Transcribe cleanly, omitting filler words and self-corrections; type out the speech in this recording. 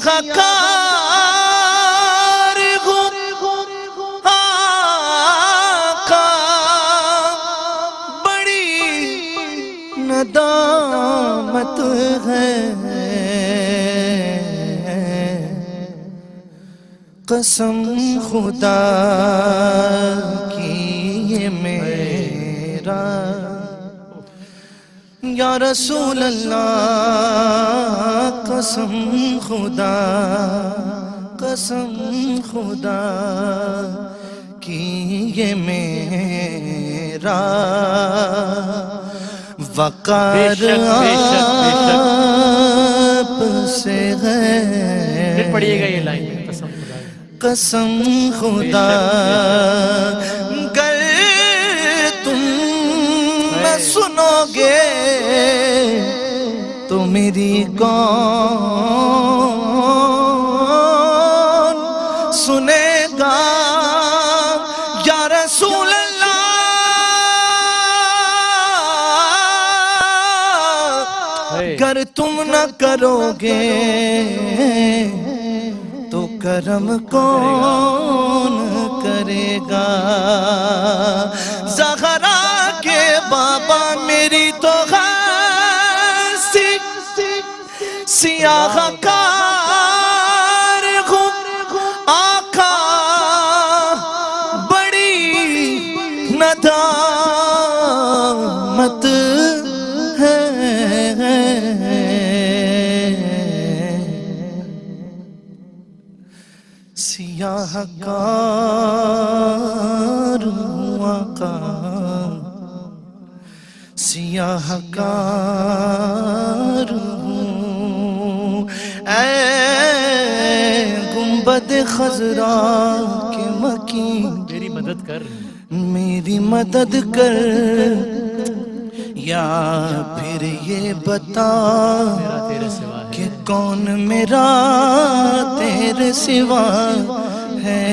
کار ہوں آقا، بڑی ندامت ہے، قسم خدا کی یہ میرا یا رسول اللہ، قسم خدا، قسم خدا کی یہ میرا وقار آپ سے ہے۔ پھر پڑھیے گا یہ لائن، قسم خدا، قسم خدا گر تم نہ سنو گے تو میری کون سنے گا یا رسول اللہ، گر تم نہ کرو گے تو کرم کون کرے گا؟ زہرا کے بابا میری تو ہستی سیاہ کار ہوں آقا، بڑی ندامت ہے، سیاہ کار ہوں آقا، سیاہ کار ہوں، اے گنبد خضرا کے مکین میری مدد کر، میری مدد کر، یا پھر یہ بتا میرا تیرے سوا ہے کہ کون میرا تیرے سوا ہے۔